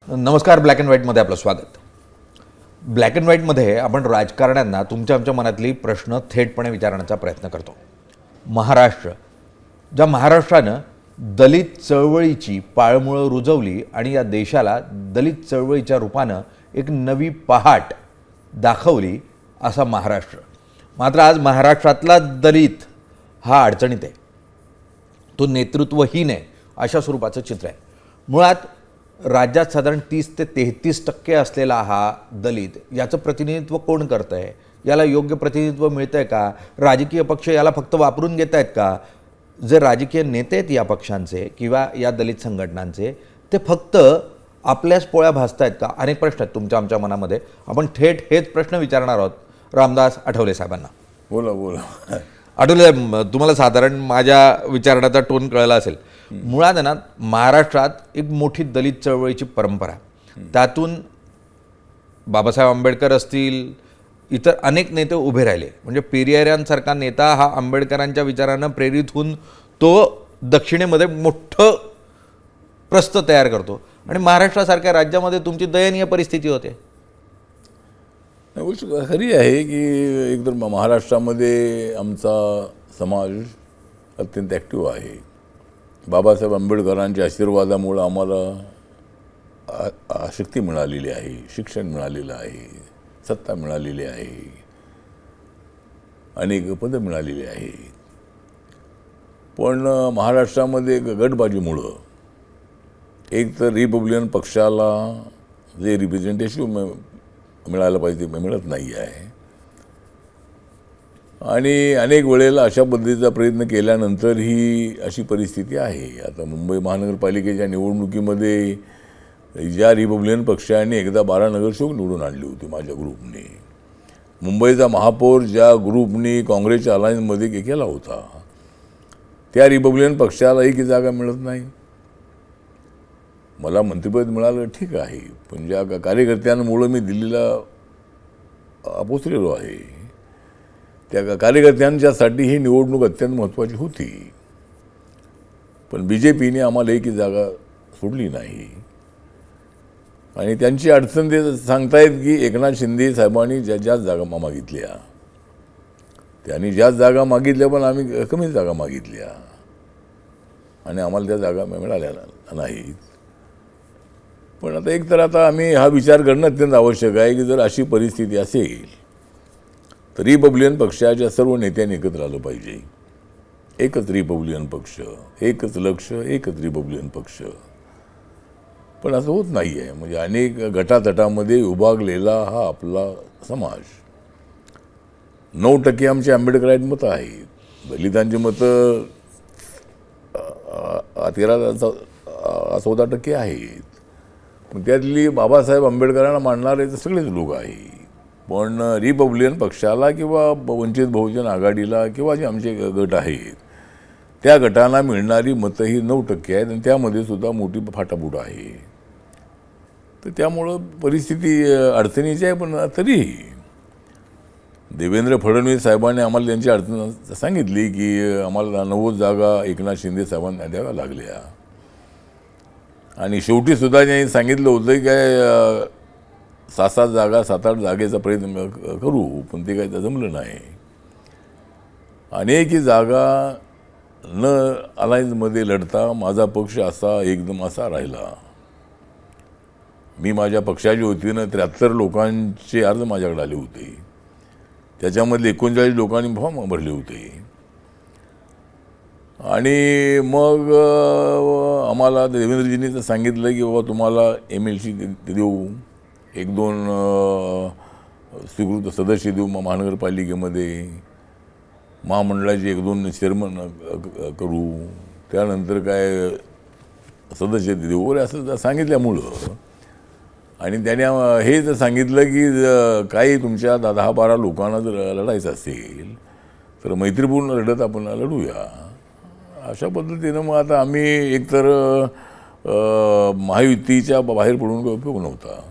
नमस्कार. Black and व्हाईटमध्ये आपलं स्वागत. ब्लॅक अँड व्हाईटमध्ये आपण राजकारण्यांना तुमच्या आमच्या मनातली प्रश्न थेटपणे विचारण्याचा प्रयत्न करतो. महाराष्ट्र, ज्या महाराष्ट्रानं दलित चळवळीची पाळमुळं रुजवली आणि या देशाला दलित चळवळीच्या रूपानं एक नवी पहाट दाखवली, असा महाराष्ट्र. मात्र आज महाराष्ट्रातला दलित हा अडचणीत आहे. तो नेतृत्वहीन आहे, अशा स्वरूपाचं चित्र आहे. मुळात राज्यात साधारण 30 ते 33% असलेला हा दलित, याचं प्रतिनिधित्व कोण करतं आहे? याला योग्य प्रतिनिधित्व मिळतं आहे का? राजकीय पक्ष याला फक्त वापरून घेत आहेत का? जे राजकीय नेते आहेत या पक्षांचे किंवा या दलित संघटनांचे, ते फक्त आपल्याच पोळ्या भासत आहेत का? अनेक प्रश्न आहेत तुमच्या आमच्या मनामध्ये. आपण थेट हेच प्रश्न विचारणार आहोत रामदास आठवले साहेबांना. बोला. आठवले, तुम्हाला साधारण माझ्या विचारण्याचा टोन कळला असेल. मुळात आहे ना, महाराष्ट्रात एक मोठी दलित चळवळीची परंपरा, त्यातून बाबासाहेब आंबेडकर असतील, इतर अनेक नेते उभे राहिले. म्हणजे पेरियारांसारखा नेता हा आंबेडकरांच्या विचारानं प्रेरित होऊन तो दक्षिणेमध्ये मोठं प्रस्थ तयार करतो. आणि महाराष्ट्रासारख्या राज्यामध्ये तुमची दयनीय परिस्थिती होते. गोष्ट खरी आहे की एकदर महाराष्ट्रामध्ये आमचा समाज अत्यंत ॲक्टिव्ह आहे. बाबासाहेब आंबेडकरांच्या आशीर्वादामुळं आम्हाला शक्ती मिळालेली आहे, शिक्षण मिळालेलं आहे, सत्ता मिळालेली आहे, अनेक पदं मिळालेली आहेत. पण महाराष्ट्रामध्ये गटबाजीमुळं एक तर रिपब्लिकन पक्षाला जे रिप्रेझेंटेशन मिळायला पाहिजे ते मिळत नाही आहे. आणि अनेक वेळेला अशा पद्धतीचा प्रयत्न केल्यानंतर ही अशी परिस्थिती आहे. आता मुंबई महानगरपालिकेच्या निवडणुकीमध्ये ज्या रिपब्लिकन पक्षाने एकदा 12 नगरसेवक निवडून आणली होती माझ्या ग्रुपने, मुंबईचा महापौर ज्या ग्रुपने काँग्रेसच्या अलायन्समध्ये केला होता, त्या रिपब्लिकन पक्षाला एक जागा मिळत नाही. मला मंत्रिपद मिळालं ठीक आहे, पण ज्या कार्यकर्त्यांमुळं मी दिल्लीला पोचलेलो आहे, त्या कार्यकर्त्यांच्यासाठी ही निवडणूक अत्यंत महत्त्वाची होती. पण BJPने आम्हाला एक जागा सोडली नाही. आणि त्यांची अडचण ते सांगतायत की एकनाथ शिंदे साहेबांनी ज्या जागा मागितल्या, त्यांनी ज्या जागा मागितल्या, पण आम्ही कमी जागा मागितल्या आणि आम्हाला त्या जागा मिळाल्या नाहीत. पण आता एक तर आता आम्ही हा विचार करणं अत्यंत आवश्यक आहे की जर अशी परिस्थिती असेल तर रिपब्लिकन पक्षाच्या सर्व नेत्यांनी एकत्र आलं पाहिजे. एकच रिपब्लिकन पक्ष, एकच लक्ष, एकच रिपब्लिकन पक्ष. पण असं होत नाही आहे. म्हणजे अनेक गटातटामध्ये विभागलेला हा आपला समाज. 9% आमची आंबेडकराईट मतं आहेत, दलितांची मतं 13-14% आहेत. पण त्यातली बाबासाहेब आंबेडकरांना मानणारे तर सगळेच लोक आहेत. पण रिपब्लिकन पक्षाला किंवा वंचित बहुजन आघाडीला किंवा जे आमचे गट आहेत, त्या गटांना मिळणारी मतं ही 9% आहेत आणि त्यामध्ये सुद्धा मोठी फाटाफूट आहे. तर त्यामुळं परिस्थिती अडचणीची आहे. पण तरीही देवेंद्र फडणवीस साहेबांनी आम्हाला त्यांची अडचण सांगितली की आम्हाला 90 जागा एकनाथ शिंदे साहेबांना द्याव्या लागल्या. आणि शेवटी सुद्धा त्यांनी सांगितलं होतं की काय 7-7 जागा, 7-8 जागेचा प्रयत्न करू, पण ते काही जमलं नाही. अनेक जागा न अलायन्समध्ये लढता माझा पक्ष एकदम असा राहिला. मी माझ्या पक्षाच्या वतीनं 73 लोकांचे अर्ज माझ्याकडे आले होते. त्याच्यामधले 39 लोकांनी फॉर्म भरले होते. आणि मग आम्हाला देवेंद्रजींनी तर सांगितलं की बाबा तुम्हाला MLC देऊ, 1-2 स्वीकृत सदस्य देऊ महानगरपालिकेमध्ये, महामंडळाचे 1-2 चेअरमन करू, त्यानंतर काय सदस्य देऊ वगैरे असं सांगितल्यामुळं. आणि त्याने हे जर सांगितलं की काही तुमच्या 10-12 लोकांना जर लढायचं असेल तर मैत्रीपूर्ण लढत आपण लढूया. अशा पद्धतीनं मग आता आम्ही एकतर महायुतीच्या बाहेर पडून काही उपयोग नव्हता.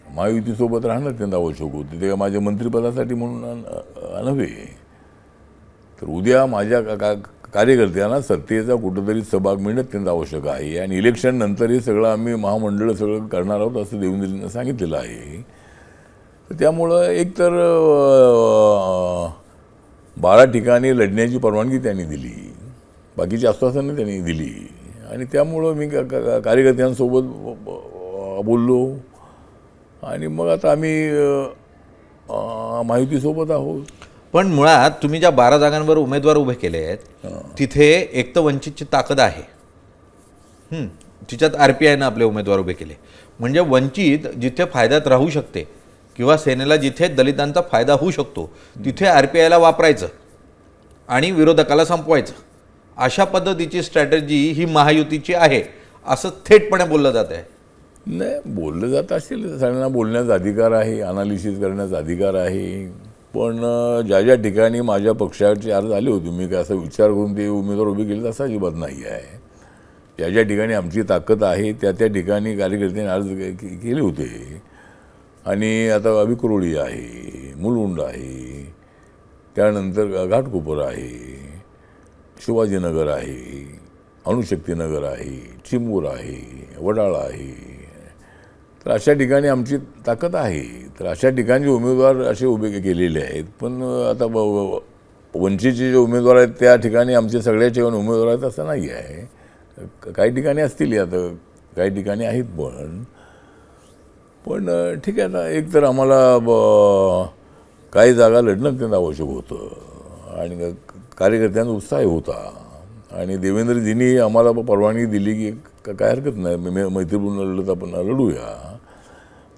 महायुतीसोबत राहणं अत्यंत आवश्यक होते. ते माझ्या मंत्रिपदासाठी म्हणून नव्हे, तर उद्या माझ्या कार्यकर्त्यांना सत्तेचा कुठंतरी सहभाग मिळणं अत्यंत आवश्यक आहे आणि इलेक्शन नंतर हे सगळं आम्ही महामंडळ सगळं करणार आहोत असं देवेंद्रजींना सांगितलेलं आहे. तर त्यामुळं एकतर 12 ठिकाणी लढण्याची परवानगी त्यांनी दिली, बाकीची आश्वासनं त्यांनी दिली आणि त्यामुळं मी कार्यकर्त्यांसोबत बोललो आणि मग आता आम्ही महायुतीसोबत आहोत. पण मुळात तुम्ही ज्या 12 जागांवर उमेदवार उभे केले आहेत तिथे एक तर वंचितची ताकद आहे, तिच्यात RPIनं आपले उमेदवार उभे केले, म्हणजे वंचित जिथे फायद्यात राहू शकते किंवा सेनेला जिथे दलितांचा फायदा होऊ शकतो तिथे RPIला वापरायचं आणि विरोधकाला संपवायचं, अशा पद्धतीची स्ट्रॅटेजी ही महायुतीची आहे असं थेटपणे बोललं जात आहे. नाही, बोललं जात असेल, सगळ्यांना बोलण्याचा अधिकार आहे, अनालिसिस करण्याचा अधिकार आहे, पण ज्या ज्या ठिकाणी माझ्या पक्षाचे अर्ज आले होते मी काय असा विचार करून ते उमेदवार उभे केले तसा अजिबात नाही आहे. ज्या ज्या ठिकाणी आमची ताकद आहे त्या त्या ठिकाणी कार्यकर्त्यांनी अर्ज केले होते आणि आता विक्रोळी आहे, मुलुंड आहे, त्यानंतर घाटकोपर आहे, शिवाजीनगर आहे, अणुशक्तीनगर आहे, चिमूर आहे, वडाळा आहे. तर अशा ठिकाणी आमची ताकद आहे. तर अशा ठिकाणचे उमेदवार असे उभे केलेले आहेत. पण आता वंचितचे जे उमेदवार आहेत त्या ठिकाणी आमचे सगळ्याचे उमेदवार आहेत असं नाही आहे. काही ठिकाणी असतील, आता काही ठिकाणी आहेत, पण ठीक आहे. आता एक तर आम्हाला काही जागा लढणं अत्यंत आवश्यक होतं आणि कार्यकर्त्यांचा उत्साह होता आणि देवेंद्रजींनी आम्हाला परवानगी दिली की काय हरकत नाही, मैत्रीपूर्ण लढत आपण लढूया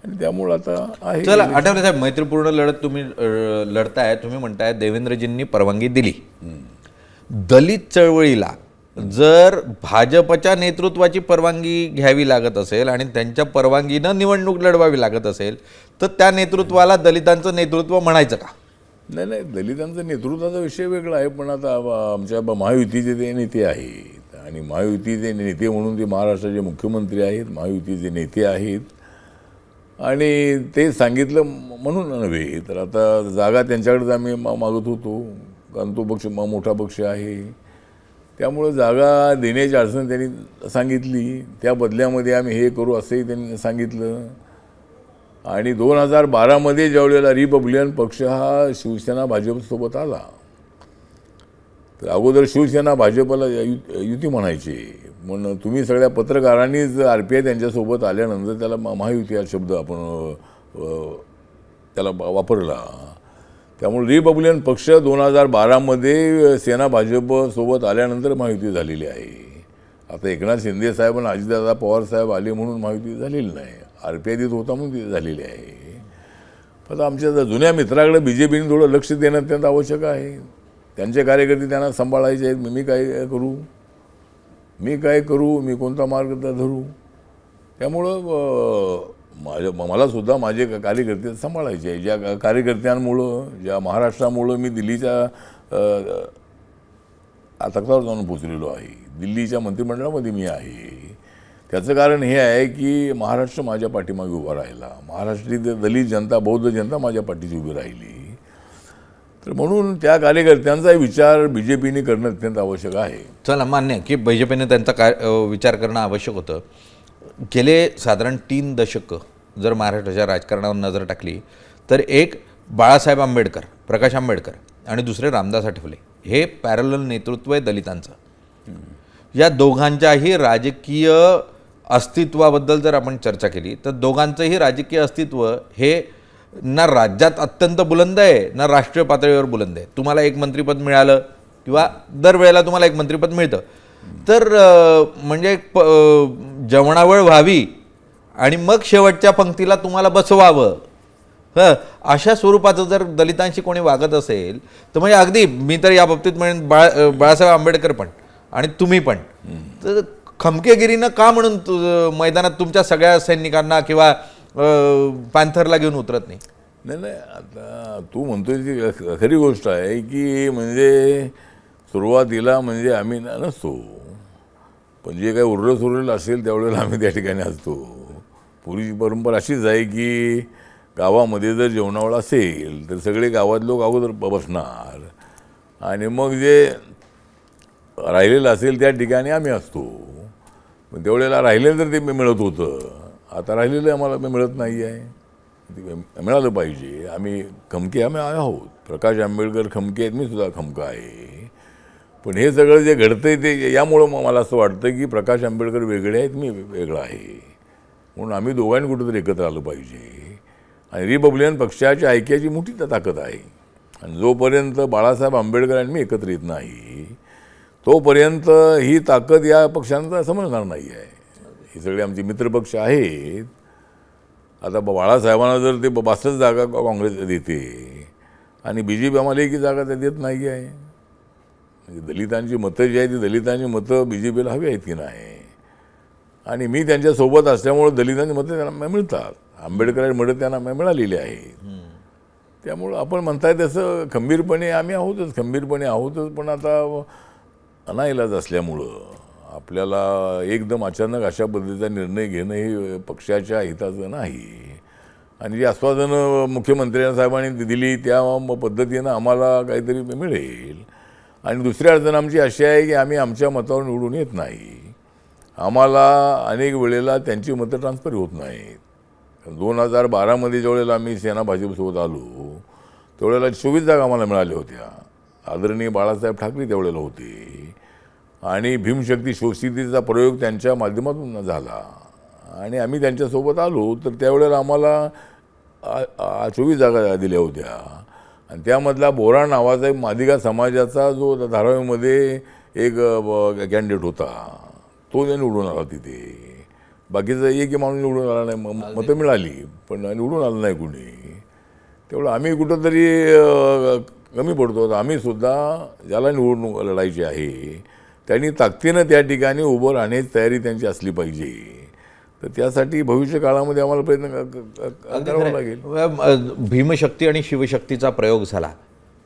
आणि त्यामुळं आता आहे. चला, आठवले साहेब, मैत्रीपूर्ण लढत तुम्ही लढताय, तुम्ही म्हणताय देवेंद्रजींनी परवानगी दिली. दलित चळवळीला जर भाजपच्या नेतृत्वाची परवानगी घ्यावी लागत असेल आणि त्यांच्या परवानगीनं निवडणूक लढवावी लागत असेल तर त्या नेतृत्वाला दलितांचं नेतृत्व म्हणायचं का? नाही, दलितांचं नेतृत्वाचा विषय वेगळा आहे, पण आता आमच्या महायुतीचे ते नेते आहेत आणि महायुतीचे नेते म्हणून ते महाराष्ट्राचे मुख्यमंत्री आहेत, महायुतीचे नेते आहेत आणि ते सांगितलं म्हणून नव्हे तर आता जागा त्यांच्याकडेच आम्ही मागत होतो, कारण तो पक्ष मोठा पक्ष आहे, त्यामुळं जागा देण्याची अडचण त्यांनी सांगितली. त्या बदल्यामध्ये आम्ही हे करू असंही त्यांनी सांगितलं आणि 2012मध्ये ज्यावेळेला रिपब्लिकन पक्ष हा शिवसेना भाजपसोबत आला तर अगोदर शिवसेना भाजपला युती म्हणायची, पण तुम्ही सगळ्या पत्रकारांनीच RPI त्यांच्यासोबत आल्यानंतर त्याला महायुती हा शब्द आपण त्याला वापरला. त्यामुळे रिपब्लिकन पक्ष 2012मध्ये सेना भाजपसोबत आल्यानंतर महायुती झालेली आहे. आता एकनाथ शिंदे साहेब आणि अजितदादा पवार साहेब आले म्हणून महायुती झालेली नाही, RPI देत होता म्हणून ती झालेली आहे. पण आमच्या जुन्या मित्राकडे BJPने थोडं लक्ष देणं अत्यंत आवश्यक आहे. त्यांचे कार्यकर्ते त्यांना सांभाळायचे आहेत. मी काय करू, मी कोणता मार्ग धरू. त्यामुळं मलासुद्धा माझे कार्यकर्ते सांभाळायचे आहे. ज्या कार्यकर्त्यांमुळं, ज्या महाराष्ट्रामुळं मी दिल्लीच्या तख्तावर जाऊन पोचलेलो आहे, दिल्लीच्या मंत्रिमंडळामध्ये मी आहे, त्याचं कारण हे आहे की महाराष्ट्र माझ्या पाठीमागे उभा राहिला, महाराष्ट्रातील दलित जनता, बौद्ध जनता माझ्या पाठीशी उभी राहिली. तर म्हणून त्या कार्यकर्त्यांचा विचार BJPने करणं अत्यंत आवश्यक आहे. चला, मान्य की BJPने त्यांचा विचार करणं आवश्यक होतं. गेले साधारण 3 दशकं जर महाराष्ट्राच्या राजकारणावर नजर टाकली तर एक बाळासाहेब आंबेडकर, प्रकाश आंबेडकर आणि दुसरे रामदास आठवले, हे पॅरलल नेतृत्व आहे दलितांचं. या दोघांच्याही राजकीय अस्तित्वाबद्दल जर आपण चर्चा केली तर दोघांचंही राजकीय अस्तित्व हे ना राज्यात अत्यंत बुलंद आहे ना राष्ट्रीय पातळीवर बुलंद आहे. तुम्हाला एक मंत्रिपद मिळालं किंवा दरवेळेला तुम्हाला एक मंत्रिपद मिळतं तर म्हणजे जेवणावळ व्हावी आणि मग शेवटच्या पंक्तीला तुम्हाला बसवावं, अशा स्वरूपाचं जर दलितांशी कोणी वागत असेल तर म्हणजे अगदी मी तर या बाबतीत म्हणेन बाळासाहेब आंबेडकर पण आणि तुम्ही पण, तर खमकेगिरीनं का म्हणून मैदानात तुमच्या सगळ्या सैनिकांना किंवा पॅन्थरला घेऊन उतरत नाही? नाही, आता तू म्हणतोय ती खरी गोष्ट आहे की म्हणजे सुरुवातीला म्हणजे आम्ही नसतो, पण जे काही उरलेलं असेल त्यावेळेला आम्ही त्या ठिकाणी असतो. पूर्वीची परंपरा अशीच आहे की गावामध्ये जर जेवणावळ असेल तर सगळे गावात लोक अगोदर बसणार आणि मग जे राहिलेलं असेल त्या ठिकाणी आम्ही असतो. पण त्यावेळेला राहिलेलं तर ते मिळत होतं, आता राहिलेलं आम्हाला मिळत नाही आहे. ते मिळालं पाहिजे. आम्ही खमके आहोत. प्रकाश आंबेडकर खमके आहेत, मी सुद्धा खमका आहे. पण हे सगळं जे घडतंय ते यामुळं मला असं वाटतं की प्रकाश आंबेडकर वेगळे आहेत, मी वेगळा आहे. म्हणून आम्ही दोघांनी कुठेतरी एकत्र आलं पाहिजे. आणि रिपब्लिकन पक्षाच्या ऐक्याची मोठी ताकद आहे. आणि जोपर्यंत बाळासाहेब आंबेडकर आणि मी एकत्र येत नाही तोपर्यंत ही ताकद या पक्षांचा समजणार नाही आहे. हे सगळे आमचे मित्रपक्ष आहेत. आता बाळासाहेबांना जर ते 62 जागा काँग्रेस देते आणि BJP आम्हाला एकही जागा त्या देत नाही आहे. म्हणजे दलितांची मतं जी आहेत ती दलितांची मतं BJPला हवी आहेत की नाही. आणि मी त्यांच्यासोबत असल्यामुळं दलितांची मतं त्यांना मिळतात. आंबेडकरांची मतं त्यांना मिळालेली आहेत. त्यामुळं आपण म्हणताय तसं खंबीरपणे आम्ही आहोतच. पण आता अनाइलाज असल्यामुळं आपल्याला एकदम अचानक अशा पद्धतीचा निर्णय घेणं हे पक्षाच्या हिताचं नाही. आणि जी आश्वासनं मुख्यमंत्री साहेबांनी दिली त्या पद्धतीनं आम्हाला काहीतरी मिळेल. आणि दुसरी अडचण आमची अशी आहे की आम्ही आमच्या मतावर निवडून येत नाही. आम्हाला अनेक वेळेला त्यांची मतं ट्रान्सफर होत नाहीत. 2012मध्ये ज्यावेळेला आम्ही सेना भाजपसोबत आलो त्यावेळेला 24 जागा आम्हाला मिळाल्या होत्या. आदरणीय बाळासाहेब ठाकरे त्यावेळेला होते आणि भीमशक्ती शिवशक्तीचा प्रयोग त्यांच्या माध्यमातून झाला आणि आम्ही त्यांच्यासोबत आलो. तर त्यावेळेला आम्हाला 24 जागा दिल्या होत्या. आणि त्यामधला बोरा नावाचा एक मादिगा समाजाचा जो धारावीमध्ये एक कॅन्डिडेट होता तो निवडून आला तिथे. बाकीचा एकही माणूस निवडून आला नाही. मतं मिळाली पण निवडून आलं नाही कुणी. तेवढं आम्ही कुठंतरी कमी पडतो. आम्ही सुद्धा ज्याला निवडणूक लढायची आहे त्यांनी ताकदीनं त्या ठिकाणी उभं राहण्याची तयारी त्यांची असली पाहिजे. तर त्यासाठी भविष्य काळामध्ये आम्हाला प्रयत्न करावा लागेल. भीमशक्ती आणि शिवशक्तीचा प्रयोग झाला.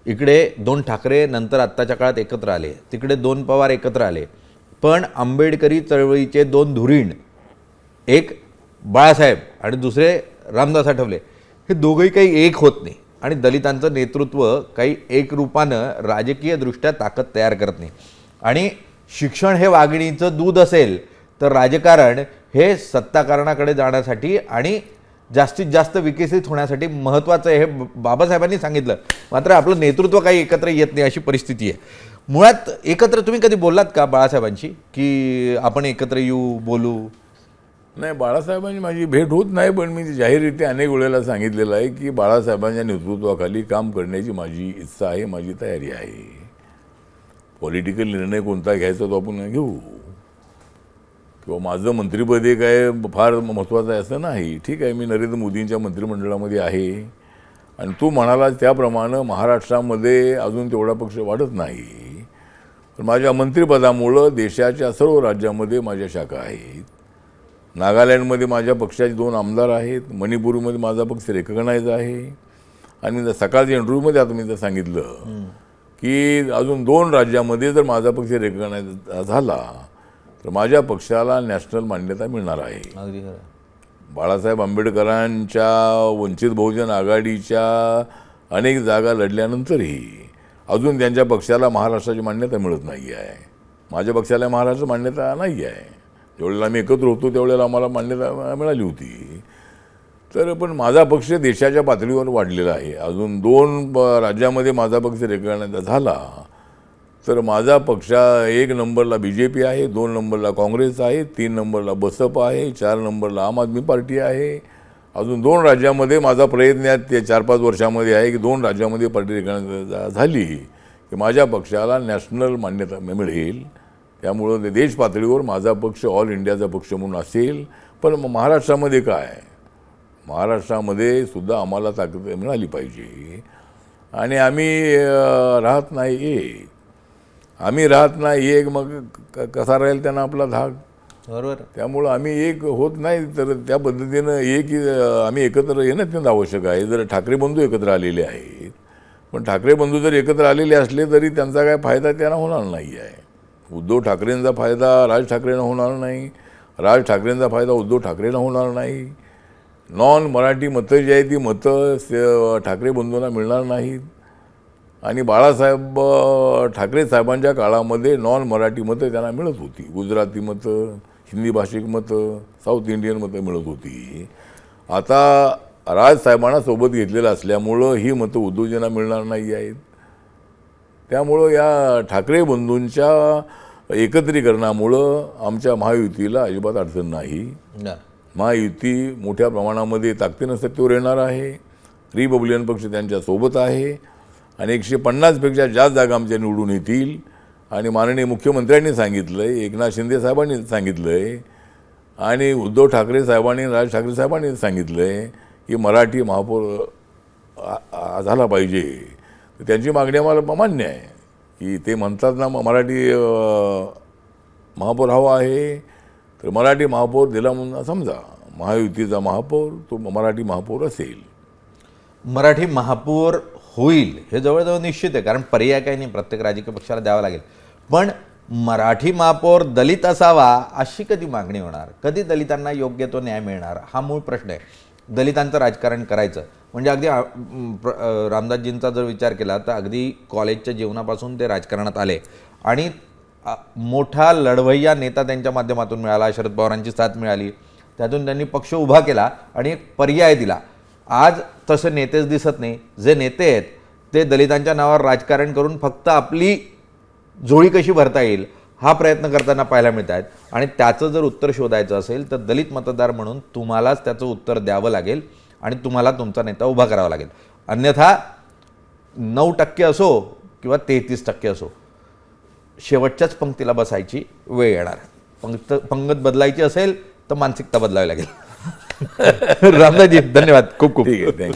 इकडे 2 ठाकरे नंतर आत्ताच्या काळात एकत्र आले, तिकडे 2 पवार एकत्र आले. पण आंबेडकरी चळवळीचे 2 धुरीण, एक बाळासाहेब आणि दुसरे रामदास आठवले, हे दोघंही काही एक होत नाही. आणि दलितांचं नेतृत्व काही एक रूपानं राजकीयदृष्ट्या ताकद तयार करत नाही. आणि शिक्षण हे वाघिणीचं दूध असेल तर राजकारण हे सत्ताकारणाकडे जाण्यासाठी आणि जास्तीत जास्त विकसित होण्यासाठी महत्त्वाचं आहे, हे बाबासाहेबांनी सांगितलं. मात्र आपलं नेतृत्व काही एकत्र येत नाही अशी परिस्थिती आहे. मुळात एकत्र तुम्ही कधी बोललात का बाळासाहेबांशी की आपण एकत्र येऊ, बोलू? नाही, बाळासाहेबांची माझी भेट होत नाही. पण मी जाहीररित्या अनेक वेळेला सांगितलेलं आहे की बाळासाहेबांच्या नेतृत्वाखाली काम करण्याची माझी इच्छा आहे, माझी तयारी आहे. पॉलिटिकल निर्णय कोणता घ्यायचा तो आपण घेऊ. किंवा माझं मंत्रिपद हे काय फार महत्त्वाचं आहे असं नाही. ठीक आहे, मी नरेंद्र मोदींच्या मंत्रिमंडळामध्ये आहे आणि तू म्हणाला त्याप्रमाणे महाराष्ट्रामध्ये अजून तेवढा पक्ष वाढत नाही. पण माझ्या मंत्रिपदामुळं देशाच्या सर्व राज्यामध्ये माझ्या शाखा आहेत. नागालँडमध्ये माझ्या पक्षाचे 2 आमदार आहेत. मणिपूरमध्ये माझा पक्ष रेकग्नाइज आहे. आणि मी सकाळच्या इंटरव्ह्यूमध्ये आता मी तर सांगितलं की अजून 2 राज्यामध्ये जर माझा पक्ष रेकग्नाइज झाला तर माझ्या पक्षाला नॅशनल मान्यता मिळणार आहे. अगदी खरं. बाळासाहेब आंबेडकरांच्या वंचित बहुजन आघाडीच्या अनेक जागा लढल्यानंतरही अजून त्यांच्या पक्षाला महाराष्ट्राची मान्यता मिळत नाही आहे. माझ्या पक्षाला महाराष्ट्र मान्यता नाही आहे. ज्यावेळेला आम्ही एकत्र होतो त्यावेळेला आम्हाला मान्यता मिळाली होती. तर पण माझा पक्ष देशाच्या पातळीवर वाढलेला आहे. अजून 2 राज्यामध्ये माझा पक्ष रेकग्नाइज झाला तर माझा पक्ष 1 नंबरला BJP आहे, 2 नंबरला काँग्रेस आहे, 3 नंबरला बसप आहे, 4 नंबरला आम आदमी पार्टी आहे. अजून 2 राज्यामध्ये माझा प्रयत्न आहे ते 4-5 वर्षामध्ये आहे की 2 राज्यामध्ये पार्टी रेकग्नाइज झाली की माझ्या पक्षाला नॅशनल मान्यता मिळेल. त्यामुळं देश पातळीवर माझा पक्ष ऑल इंडियाचा पक्ष म्हणून असेल. पण महाराष्ट्रामध्ये काय, महाराष्ट्रामध्ये सुद्धा आम्हाला ताकद मिळाली पाहिजे. आणि आम्ही राहत नाही एक, मग कसा राहील त्यांना आपला धाक. बरोबर. त्यामुळं आम्ही एक होत नाही. तर त्या पद्धतीनं आम्ही एकत्र येणं अत्यंत आवश्यक आहे. जर ठाकरे बंधू एकत्र आलेले आहेत, पण ठाकरे बंधू जर एकत्र आलेले असले तरी त्यांचा काय फायदा त्यांना होणार नाही आहे. उद्धव ठाकरेंचा फायदा राज ठाकरेंना होणार नाही, राज ठाकरेंचा फायदा उद्धव ठाकरेंना होणार नाही. नॉन मराठी मतं जी आहेत ती मतं ठाकरे बंधूंना मिळणार नाहीत. आणि बाळासाहेब ठाकरे साहेबांच्या काळामध्ये नॉन मराठी मतं त्यांना मिळत होती. गुजराती मतं, हिंदी भाषिक मतं, साऊथ इंडियन मतं मिळत होती. आता राजसाहेबांना सोबत घेतलेलं असल्यामुळं ही मतं उद्धवजींना मिळणार नाही आहेत. त्यामुळं या ठाकरे बंधूंच्या एकत्रीकरणामुळं आमच्या महायुतीला अजिबात अडचण नाही. महायुती मोठ्या प्रमाणामध्ये ताकदीनं सत्तेवर येणार आहे. रिपब्लिकन पक्ष त्यांच्या सोबत आहे आणि 150पेक्षा जास्त जागा आमच्या निवडून येतील. आणि माननीय मुख्यमंत्र्यांनी सांगितलं आहे, एकनाथ शिंदे साहेबांनी सांगितलं आहे आणि उद्धव ठाकरे साहेबांनी, राज ठाकरे साहेबांनी सांगितलं आहे की मराठी महापौर झाला पाहिजे. तर त्यांची मागणी आम्हाला मान्य आहे की ते म्हणतात ना मराठी महापौर हवा आहे, तर मराठी महापौर दिला म्हणून समजा महायुतीचा महापौर तो मराठी महापौर असेल. मराठी महापौर होईल हे जवळजवळ निश्चित आहे, कारण पर्याय काही नाही, प्रत्येक राजकीय पक्षाला द्यावा लागेल. पण मराठी महापौर दलित असावा अशी कधी मागणी होणार, कधी दलितांना योग्य तो न्याय मिळणार, हा मूळ प्रश्न आहे. दलितांचं राजकारण करायचं म्हणजे अगदी रामदासजींचा जर विचार केला तर अगदी कॉलेजच्या जीवनापासून ते राजकारणात आले आणि मोठा लढवय्या नेता त्यांच्या माध्यमातून मिळाला, शरद पवारांची साथ मिळाली, त्यातून त्यांनी पक्ष उभा केला आणि एक पर्याय दिला. आज तसे नेतेच दिसत नाही. जे नेते आहेत ते दलितांच्या नावावर राजकारण करून फक्त आपली झोळी कशी भरता येईल हा प्रयत्न करताना पाहायला मिळत आहेत. आणि त्याचं जर उत्तर शोधायचं असेल तर दलित मतदार म्हणून तुम्हालाच त्याचं उत्तर द्यावं लागेल आणि तुम्हाला तुमचा नेता उभा करावा लागेल. अन्यथा 9% असो किंवा 33% असो, शेवटच्याच पंक्तीला बसायची वेळ येणार. पंगत बदलायची असेल तर मानसिकता बदलावी लागेल. रामदासजी धन्यवाद खूप खूप. ठीक आहे, थँक्यू.